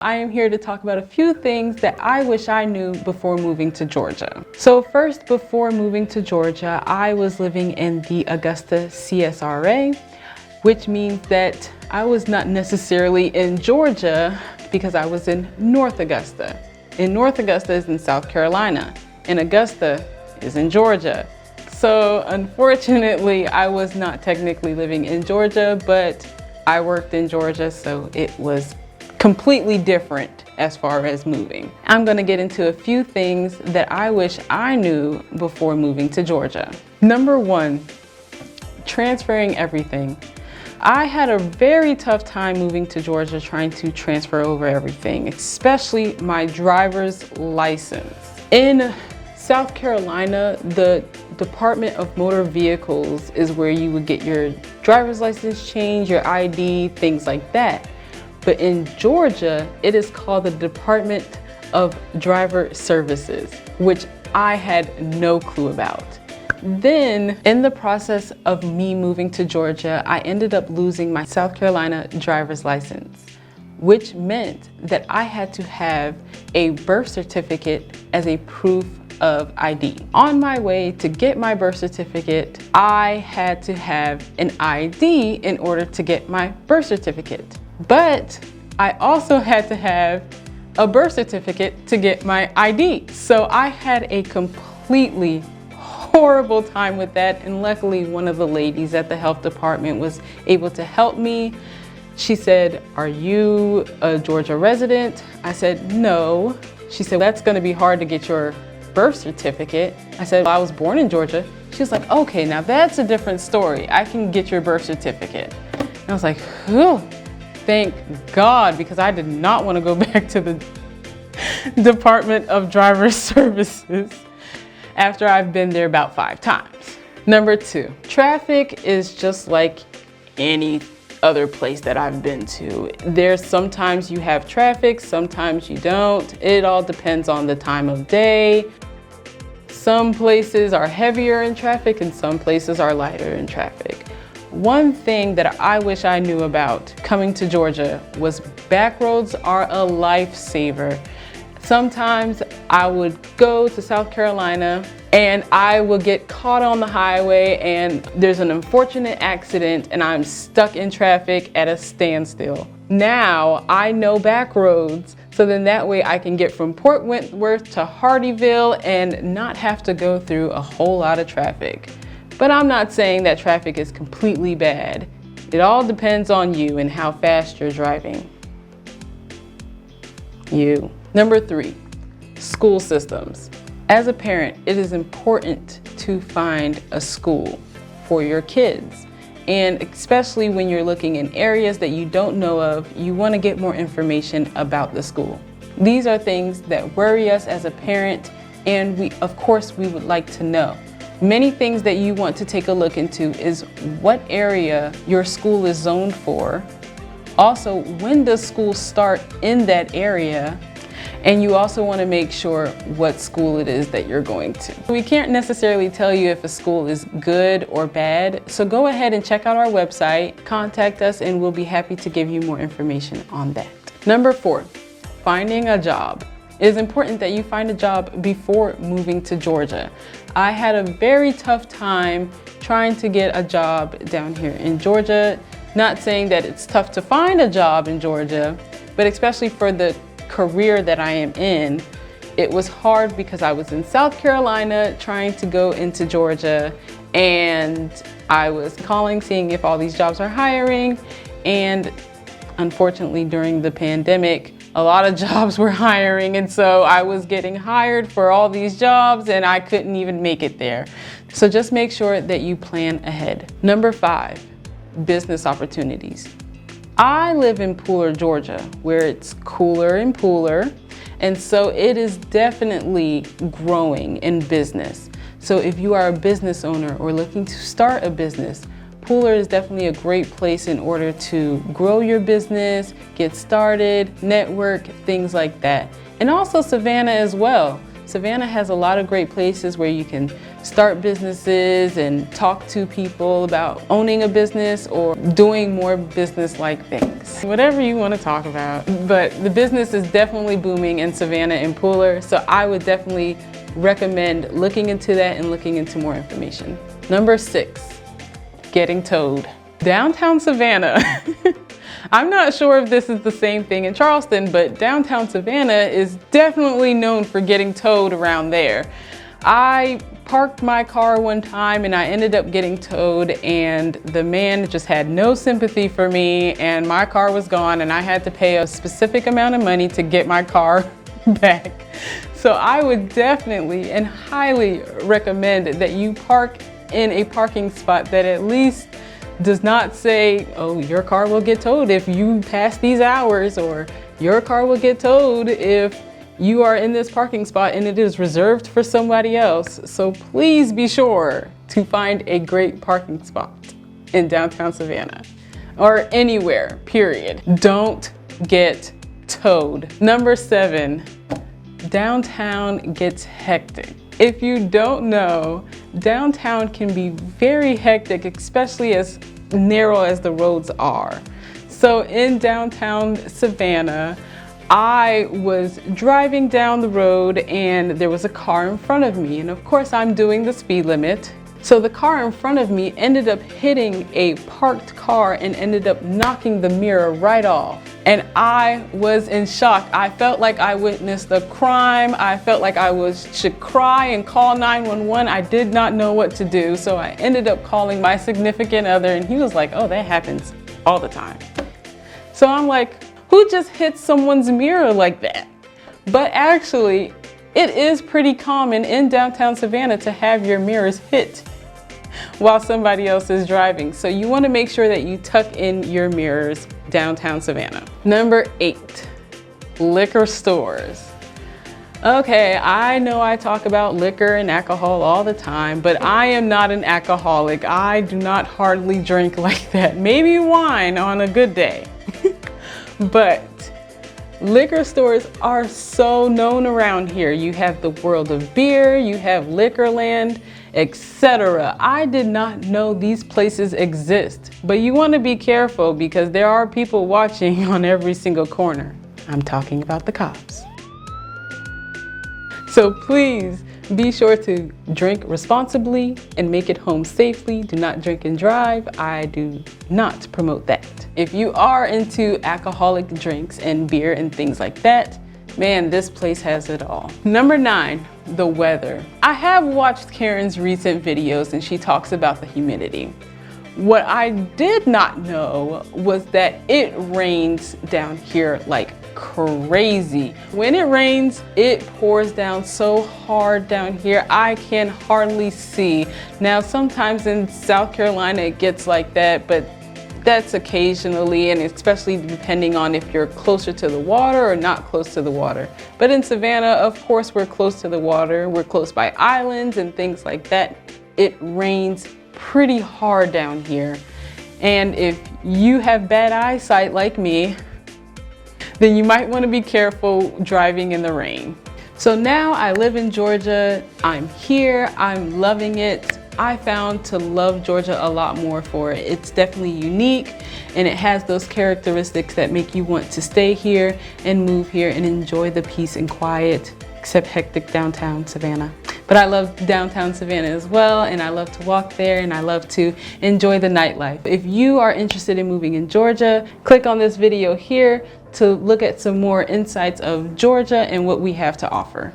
I am here to talk about a few things that I wish I knew before moving to Georgia. So first, before moving to Georgia, I was living in the Augusta CSRA, which means that I was not necessarily in Georgia because I was in North Augusta. And North Augusta is in South Carolina, and Augusta is in Georgia. So unfortunately, I was not technically living in Georgia, but I worked in Georgia, so it was completely different as far as moving. I'm gonna get into a few things that I wish I knew before moving to Georgia. Number one, transferring everything. I had a very tough time moving to Georgia trying to transfer over everything, especially my driver's license. In South Carolina, the Department of Motor Vehicles is where you would get your driver's license changed, your ID, things like that. But in Georgia, it is called the Department of Driver Services, which I had no clue about. Then, in the process of me moving to Georgia, I ended up losing my South Carolina driver's license, which meant that I had to have a birth certificate as a proof of ID. On my way to get my birth certificate, I had to have an ID in order to get my birth certificate. But I also had to have a birth certificate to get my ID. So I had a completely horrible time with that. And luckily, one of the ladies at the health department was able to help me. She said, "Are you a Georgia resident?" I said, "No." She said, "That's gonna be hard to get your birth certificate." I said, "Well, I was born in Georgia." She was like, "Okay, now that's a different story. I can get your birth certificate." And I was like, whew. Thank God, because I did not want to go back to the Department of Driver Services after I've been there about 5 times. Number two, traffic is just like any other place that I've been to. There's sometimes you have traffic, sometimes you don't. It all depends on the time of day. Some places are heavier in traffic and some places are lighter in traffic. One thing that I wish I knew about coming to Georgia was back roads are a lifesaver. Sometimes I would go to South Carolina and I will get caught on the highway and there's an unfortunate accident and I'm stuck in traffic at a standstill. Now I know back roads, so then that way I can get from Port Wentworth to Hardeeville and not have to go through a whole lot of traffic. But I'm not saying that traffic is completely bad. It all depends on you and how fast you're driving. Number three, school systems. As a parent, it is important to find a school for your kids. And especially when you're looking in areas that you don't know of, you want to get more information about the school. These are things that worry us as a parent, and of course, we would like to know. Many things that you want to take a look into is what area your school is zoned for. Also, when does school start in that area? And you also want to make sure what school it is that you're going to. We can't necessarily tell you if a school is good or bad, so go ahead and check out our website, contact us, and we'll be happy to give you more information on that. Number four, finding a job. It is important that you find a job before moving to Georgia. I had a very tough time trying to get a job down here in Georgia. Not saying that it's tough to find a job in Georgia, but especially for the career that I am in, it was hard because I was in South Carolina trying to go into Georgia, and I was calling, seeing if all these jobs are hiring, and unfortunately during the pandemic, a lot of jobs were hiring, and so I was getting hired for all these jobs and I couldn't even make it there. So just make sure that you plan ahead. Number five, business opportunities. I live in Pooler, Georgia, where it's cooler and pooler, and so it is definitely growing in business. So if you are a business owner or looking to start a business, Pooler is definitely a great place in order to grow your business, get started, network, things like that. And also Savannah as well. Savannah has a lot of great places where you can start businesses and talk to people about owning a business or doing more business-like things. Whatever you want to talk about. But the business is definitely booming in Savannah and Pooler, so I would definitely recommend looking into that and looking into more information. Number 6, getting towed. Downtown Savannah. I'm not sure if this is the same thing in Charleston, but downtown Savannah is definitely known for getting towed around there. I parked my car one time and I ended up getting towed, and the man just had no sympathy for me, and my car was gone and I had to pay a specific amount of money to get my car back. So I would definitely and highly recommend that you park in a parking spot that at least does not say, oh, your car will get towed if you pass these hours, or your car will get towed if you are in this parking spot and it is reserved for somebody else. So please be sure to find a great parking spot in downtown Savannah or anywhere, period. Don't get towed. Number 7, downtown gets hectic. If you don't know, downtown can be very hectic, especially as narrow as the roads are. So in downtown Savannah, I was driving down the road and there was a car in front of me. And of course I'm doing the speed limit. So the car in front of me ended up hitting a parked car and ended up knocking the mirror right off. And I was in shock. I felt like I witnessed a crime. I felt like I should cry and call 911. I did not know what to do. So I ended up calling my significant other, and he was like, oh, that happens all the time. So I'm like, who just hit someone's mirror like that? But actually, it is pretty common in downtown Savannah to have your mirrors hit while somebody else is driving. So you want to make sure that you tuck in your mirrors downtown Savannah. Number 8, liquor stores. Okay, I know I talk about liquor and alcohol all the time, but I am not an alcoholic. I do not hardly drink like that. Maybe wine on a good day. But liquor stores are so known around here. You have the World of Beer, you have Liquorland, etc. I did not know these places exist, but you want to be careful because there are people watching on every single corner. I'm talking about the cops. So please be sure to drink responsibly and make it home safely. Do not drink and drive. I do not promote that. If you are into alcoholic drinks and beer and things like that, man, this place has it all. Number 9, the weather. I have watched Karin's recent videos and she talks about the humidity. What I did not know was that it rains down here like crazy. When it rains, it pours down so hard down here, I can hardly see. Now, sometimes in South Carolina it gets like that, but that's occasionally, and especially depending on if you're closer to the water or not close to the water. But in Savannah, of course, we're close to the water. We're close by islands and things like that. It rains pretty hard down here. And if you have bad eyesight like me, then you might want to be careful driving in the rain. So now I live in Georgia. I'm here. I'm loving it. I found to love Georgia a lot more for it. It's definitely unique and it has those characteristics that make you want to stay here and move here and enjoy the peace and quiet, except hectic downtown Savannah. But I love downtown Savannah as well, and I love to walk there and I love to enjoy the nightlife. If you are interested in moving in Georgia, click on this video here to look at some more insights of Georgia and what we have to offer.